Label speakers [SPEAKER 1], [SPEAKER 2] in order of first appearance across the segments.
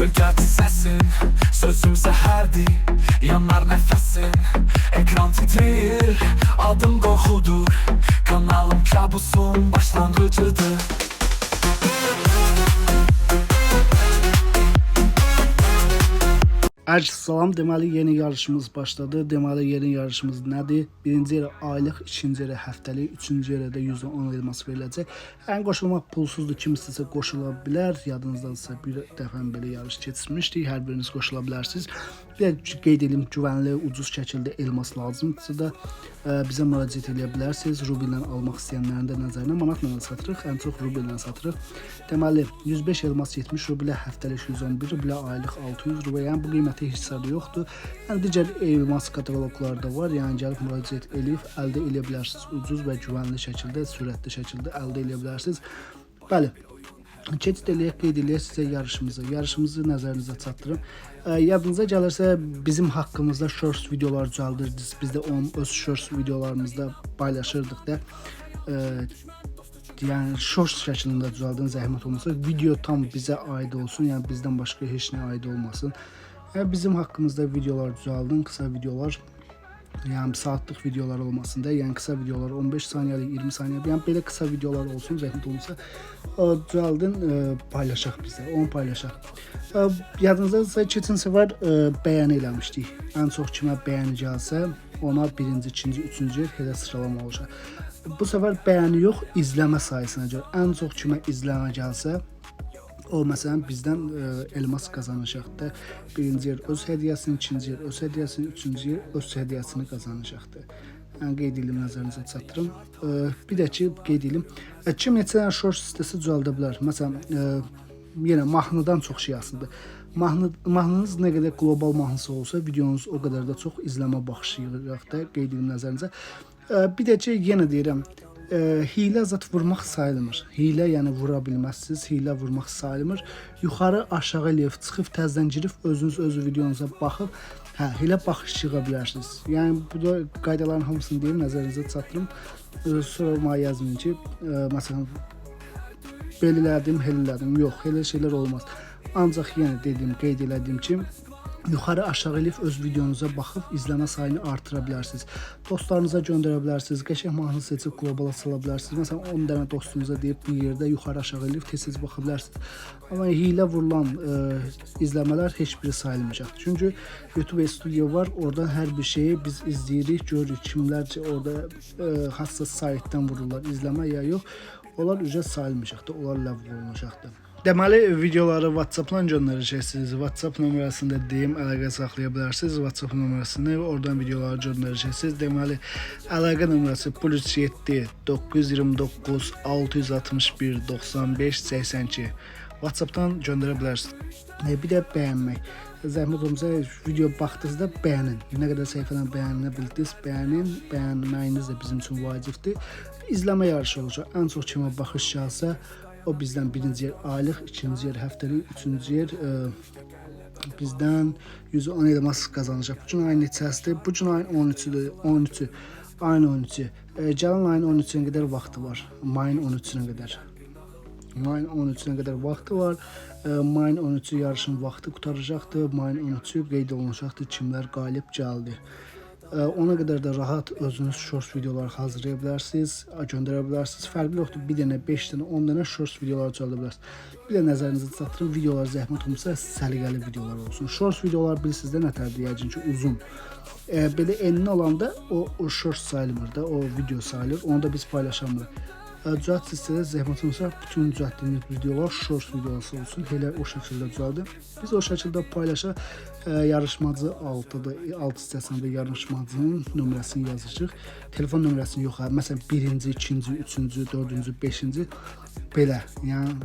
[SPEAKER 1] Gölgədir səsin, sözüm zəhərdir, yanar nəfəsin. Ekran titrəyir, adım qorxudur, kanalım kabusun başlanğıcıdır.
[SPEAKER 2] Herkese salam. Deməli yeni yarışımız başladı. Deməli yeni yarışımız nədir? Birinci yerə aylıq, ikinci yerə həftəlik, üçüncü yerə də %10 elmas veriləcək. Yəni qoşulmaq pulsuzdur. Kim istəsə qoşula bilər. Yadınızdadsa bir dəfə belə yarış keçmişdik. Hər biriniz qoşula bilərsiniz. Bir də qeyd edim, güvənli, ucuz şəkildə elmas lazımdırsa da bizə müraciət edə bilərsiniz. Rubellə almaq istəyənlərin də nəzərinə manatla satırıq. Ən çox rubellə satırıq. Deməli 105 elmas 70 rubelə, həftəlik 111 rubelə, aylıq 600 rubelə. Yəni bu qiyməti heç sadə yoxdur. Yəni digər elmas kataloqlarda var. Yəni gəlib müraciət edib əldə edə bilərsiniz. Ucuz və güvənli şəkildə, sürətli şəkildə əldə edə bilərsiniz. Bəli. Keçid eləyək, qeyd eləyək sizə yarışımızı nəzərinizə çatdırım. Yadınıza gəlirsə bizim haqqımızda shorts videolar düzəldiririk. Biz də onun öz shorts videolarımızda paylaşırdıq da. Yəni shorts şəklində düzəldin, zəhmət olmasa video tam bizə aid olsun, yəni bizdən başqa heç nə aid olmasın. Yəni bizim haqqımızda videolar düzəldin, qısa videolar. Yəni saatlıq videolar olmasın da, yəni qısa videolar 15 saniyəlik, 20 saniyəlik, yəni belə qısa videolar olsun, zəhmət olmasa düzəldin, paylaşaq bizə, onu paylaşaq. Yadınızdadırsa keçən səfər bəyəni eləmişdik. Ən çox kimə bəyəni gəlsə, ona birinci, ikinci, üçüncü yer elə sıralama olacaq. Bu səfər bəyəni yox, izləmə sayısına görə. Ən çox kimə izləmə gəlsə, o məsələn bizdən elmas qazanacaqdır. Birinci yer öz hədiyyəsini, ikinci yer öz hədiyyəsini, üçüncü yer öz hədiyyəsini qazanacaqdır. Yəni qeyd edim, nəzərinizə çatdırım. Bir də ki qeyd edim, kim neçə dənə short sitəsi düzəldə bilər. Məsələn, yenə mahnıdan çox şey asılıdır. Mahnınız nə qədər qlobal mahnısı olsa, videonuz o qədər də çox izləmə bağışlayacaq da, qeyd edim nəzərinizə. Bir də ki yenə deyirəm, hilə zat vurmaq sayılmır. Hilə yəni vura bilməzsiniz. Hilə vurmaq sayılmır. Yuxarı aşağı eləyib çıxıb təzədən girib özünüz öz videonuza baxıb hilə baxış çıxa bilərsiniz. Yəni bu da qaydaların hamısını deyim, nəzərinizə çatdırım. Sonra yazmayın ki, məsələn belə elədim, elə elədim. Yox, elə şeylər olmaz. Ancaq yenə dedim, qeyd elədim ki, yuxarı aşağı eləyib öz videonuza baxıb izləmə sayını artıra bilərsiniz. Dostlarınıza göndərə bilərsiniz. Qəşəng mahnı seçib qlobala sala bilərsiniz. Məsələn 10 dənə dostunuza deyib bu yerdə yuxarı aşağı eləyib tez-tez baxa bilərsiniz. Amma hilə vurulan izləmələr heç biri sayılmayacaq. Çünki YouTube Studio var. Oradan hər bir şeyi biz izləyirik, görürük. Kimlər orada hassas saytdan vururlar izləmə ya yox. Onlar ücret sayılmayacaqdır. Onlar ləğv olunacaqdır. Deməli videoları WhatsApp-dan göndərəcəksiniz. WhatsApp nömrəsində deyim, əlaqə saxlaya bilərsiniz. WhatsApp nömrəsini oradan videoları göndərəcəksiniz. Deməli əlaqə nömrəsi +7 929 661 95 82. WhatsApp-dan göndərə bilərsiniz. Bir də bəyənmək. Zəhmət olmasa video baxdığınızda bəyənin. Nə qədər səhifədən bəyənə bildiniz, bəyənin. Bəyənməyiniz də bizim üçün vacibdir. İzləmə yarışı olacaq. Ən çox kimə baxış gəlsə, o bizdən birinci yer aylıq, ikinci yer həftəlik, üçüncü yer bizdən 110 elmas qazanacaq. Bu gün ayın neçəsidir? Bu gün ayın 13-üdür. Ayın 13-ü. Gələn ayın 13-ünə qədər vaxtı var. Mayın 13-ünə qədər. Mayın 13-ünə qədər vaxtı var. Mayın 13-ü yarışın vaxtı qutaracaqdır. Mayın 13-ü qeyd olunacaqdır kimlər qalib gəldi. Ona qədər də rahat özünüz shorts videolar hazırlaya bilərsiniz, göndərə bilərsiniz. Fərqli yoxdur, bir dənə, 5 dənə, 10 dənə shorts videolar düzəldə bilərsiniz. Bir də nəzərinizə çatdırın, videolar zəhmət olmasa səliqəli videolar olsun. Shorts videolar bilirsiniz də nətərdir, yəqin ki uzun. Belə enli olanda o shorts sayılmır da, o video sayılır, onu da biz paylaşamırıq. Düzəlt sizlərə zəhmət olmasa bütün düzəltdiyiniz videolar shorts videosu olsun. Elə o şəkildə düzəldir. Biz o şəkildə paylaşaq. Yarışmacı altıda, alt hissəsində yarışmacının nömrəsini yazışıq. Telefon nömrəsini yox, məsələn birinci, ikinci, üçüncü, dördüncü, beşinci belə. Yəni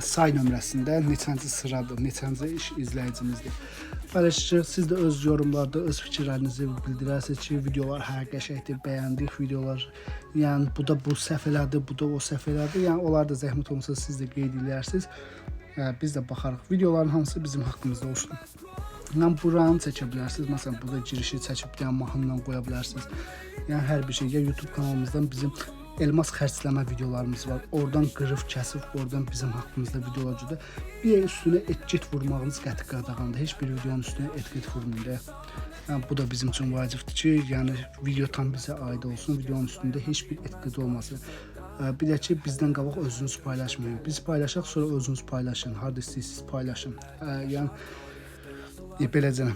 [SPEAKER 2] say nömrəsində neçənci sıradır, neçənci iş izləyicimizdir. Paylaşacaq. Siz də öz yorumlarda öz fikirlərinizi bildirərsiniz ki, videolar qəşəngdir, bəyəndik videolar. Yəni bu da bu səhv elədi, bu da o səhv elədi. Yəni onlar da zəhmət olmasa siz də qeyd edirsiniz. Biz də baxarıq. Videoların hamısı bizim haqqımızda olsun. Yəni buranı çəkə bilərsiniz. Məsələn, burada girişi çəkib mahnıyla qoya bilərsiniz. Yəni hər bir şey ya YouTube kanalımızdan bizim elmas xərcləmə videolarımız var. Oradan qırıb kəsib, oradan bizim haqqımızda videolar cüdə. Bir üstünə et-get vurmağınız qəti qadağandır. Heç bir videonun üstünə et-get vurmayın da. Yəni, bu da bizim üçün vacibdir ki, yəni video tam bizə aid olsun. Videonun üstündə heç bir et-get olmasın. Bir də ki, bizdən qabaq özünüz paylaşmayın. Biz paylaşaq, sonra özünüz paylaşın. Harda istəyirsiniz paylaşın. Yəni beləcə.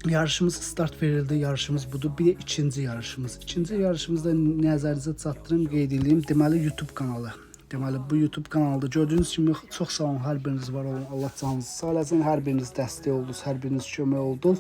[SPEAKER 2] Yarışımız start verildi. Yarışımız budur. Bir də ikinci yarışımız. İkinci yarışımızda nəzərinizə çatdırım, qeyd edeyim. Deməli YouTube kanalı. Deməli bu YouTube kanalda gördüyünüz kimi çox sağ olun, hər biriniz var olun. Allah canınızı sağ eləsin. Hər biriniz dəstək oldunuz, hər biriniz kömək oldunuz.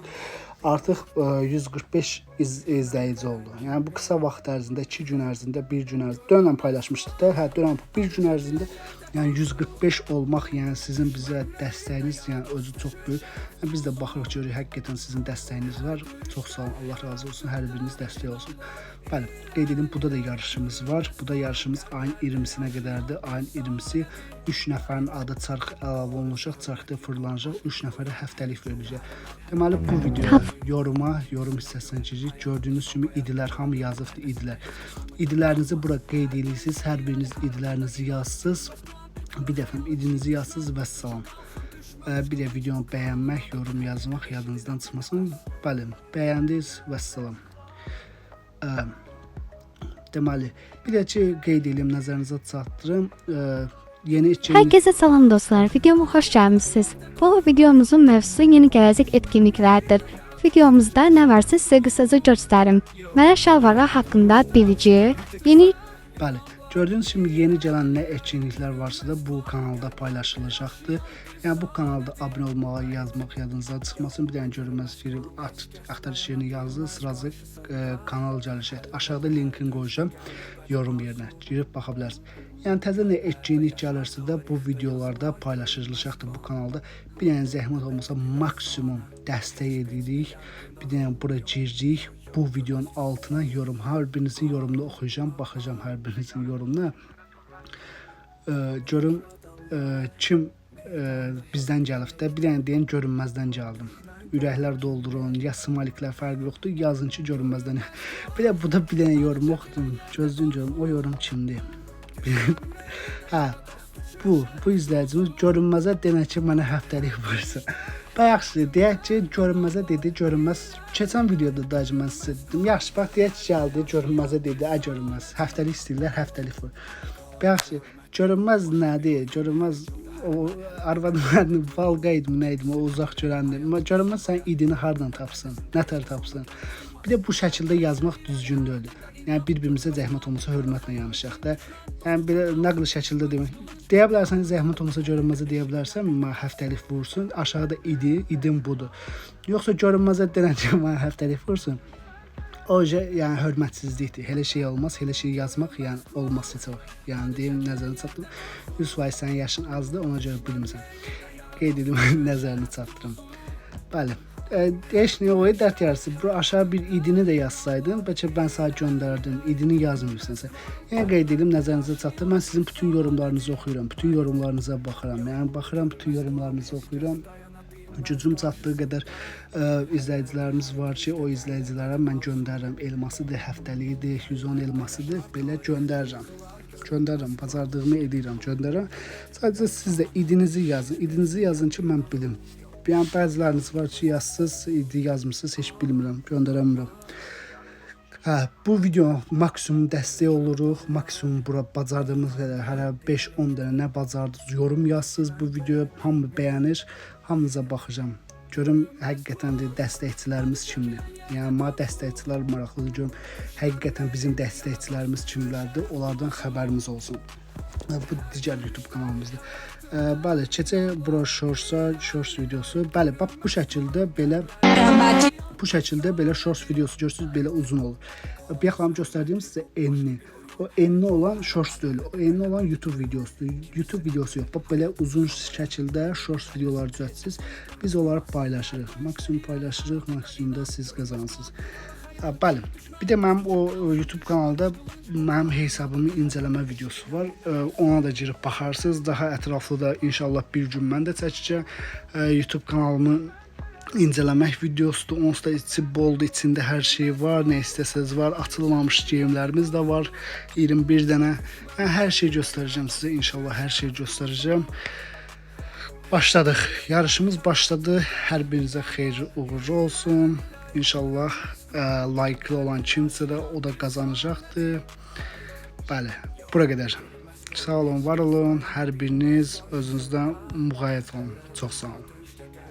[SPEAKER 2] Artıq 145 izləyici oldu. Yəni bu qısa vaxt ərzində, 2 gün ərzində, 1 gün ərzində dönəm paylaşmışdıq da. Hə, dönəm 1 gün ərzində yəni 145 olmaq, yəni sizin bizə dəstəyiniz, yəni özü çox böyük. Yəni, biz də baxırıq görürük, həqiqətən sizin dəstəyiniz var. Çox sağ olun, Allah razı olsun, hər biriniz dəstək olsun. Bəli, qeyd edim, burada da yarışımız var. Bu da yarışımız ayın 20-sinə qədərdir. Ayın 20-si 3 nəfərin adı çarx əlavə olunacaq, çarxda fırlanacaq, 3 nəfərə həftəlik veriləcək. Deməli bu videoya yorum hissəsinə keçirik. Gördüyünüz kimi idilər, hamı yazıbdır idilər. İdilərinizi bura qeyd edirsiniz, hər biriniz idilərinizi yazsınız. Bir dəfə idinizi yazsınız və salam. Bir də videonu bəyənmək, yorum yazmaq yadınızdan çıxmasın. Bəli, bəyəndiniz və salam. Deməli, bir də ki, qeyd edeyim, nəzərinizə çatdırım.
[SPEAKER 3] Herkese salam dostlar, videoma hoş gəlmişsiniz. Bu videomuzun mövzusu yeni gələcək etkinliklərdir. Videomuzda nə varsa sizə qısaca göstərim. Mənə şalvarlar haqqında bilici, yeni...
[SPEAKER 2] Bəli, gördüyünüz kimi yeni gələn nə etkinliklər varsa da bu kanalda paylaşılacaqdır. Yəni bu kanalda abunə olmağa, yazmaq yadınızdan çıxmasın. Bir dənə görünməz yeri, axtarış yerini yazdı, sırası kanal gəlişət. Aşağıda linkini qoyacağım yorum yerinə. Girib baxa bilərsiniz. Yəni təzə nə etkinlik gəlirsə də bu videolarda paylaşılacaqdır bu kanalda. Bir dənə zəhmət olmasa maksimum dəstək edirik. Bir dənə bura girdik. Bu videonun altına yorum, hər birinizin yorumunu oxuyacağım, baxacağım hər birinizin yorumuna. Görüm kim bizdən gəlib də, bir dənə deyən görünməzdən gəldim. Ürəklər doldurun, ya smaliklər fərqi yoxdur, yazın ki görünməzdən. Bir də bu da bir dənə yorum oxudum, gözlüyün görüm, o yorum kimdir? Hə, bu izləyicimiz görünməzə denə ki mənə həftəlik vursun. Yaxşı, deyək ki, görünməzə dedi, görünməz. Keçən videoda da mən sizə dedim. Yaxşı, bax, deyək ki, gəldi, görünməzə dedi, görünməz. Həftəlik istəyirlər, həftəlik vur. Yaxşı, görünməz nədir? Görünməz, o arvadın valqa idim, nə idim, o uzaq görəndir. Görünməz sən idini hardan tapsın, nətər tapsın. Bir də bu şəkildə yazmaq düzgün deyil. Yəni bir-birimizə zəhmət olmasa hörmətlə yanaşaq da. Yəni belə nəqli şəkildə demək. Deyə bilərsən zəhmət olmasa görünməzə deyə bilərsən, mənə həftəlik vursun. Aşağıda idim budur. Yoxsa görünməzə denəcəm mənə həftəlik vursun. O yəni hörmətsizlikdir. Elə şey olmaz, elə şey yazmaq yəni olmaz heç vaxt. Yəni deyim nəzərini çatdırım. 100% sənin yaşın azdır, ona görə bilmirsən. Qeyd edim nəzərini çatdırım. Bəli. Heç nə o dərd yarısı. Bu aşağı bir idini də yazsaydın, bəlkə mən sənə göndərdim. İdini yazmırsansa. Yəni qeyd edim nəzərinizə çatdır. Mən sizin bütün yorumlarınızı oxuyuram. Bütün yorumlarınıza baxıram. Yəni baxıram, bütün yorumlarınızı oxuyuram. Gücüm çatdığı qədər izləyicilərimiz var ki, o izləyicilərə mən göndərirəm. Elmasıdır, həftəliyidir, 110 elmasıdır. Belə göndərirəm, bacardığımı edirəm, göndərirəm. Sadəcə siz də idinizi yazın. İdinizi yazın ki, mən bilim. Yəni bəziləriniz var ki, yazsız, idi yazmırsınız, heç bilmirəm, göndərəmirəm. Bu video maksimum dəstək oluruq, maksimum bura bacardığımız qədər, hələ 5-10 dənə nə bacardınız, yorum yazsınız bu videoya, hamı bəyənir, hamınıza baxacağım. Görüm, həqiqətən də dəstəkçilərimiz kimdir? Yəni, mənə dəstəkçilər maraqlıdır, görüm, həqiqətən bizim dəstəkçilərimiz kimlərdir, onlardan xəbərimiz olsun. Bu digər YouTube kanalımızdır. Bəli, keçək bura shorts videosu. Bəli, bax bu şəkildə belə shorts videosu görürsünüz, belə uzun olur. Bayaqlarım göstərdiyim sizə enli. O enli olan shorts deyil, o enli olan YouTube videosudur. YouTube videosu yox, bax belə uzun şəkildə shorts videolar düzəltsiniz. Biz onları paylaşırıq. Maksimum paylaşırıq, maksimum da siz qazanırsınız. Bəli, bir də mənim o YouTube kanalda mənim hesabımı incələmə videosu var. Ona da girib baxarsınız. Daha ətraflı da inşallah bir gün mən də çəkəcəm. YouTube kanalımı incələmək videosudur. Onsuz da içi boldur, içində hər şey var, nə istəsəz var. Açılmamış geyimlərimiz də var. 21 dənə. Yəni, hər şey göstərəcəm sizə. İnşallah hər şey göstərəcəm. Başladıq. Yarışımız başladı. Hər birinizə xeyirli uğurlu olsun. İnşallah like'lı olan kimsə də o da qazanacaqdır. Bəli, bura qədər. Sağ olun, var olun. Hər biriniz özünüzdən müğayət olun. Çox sağ olun.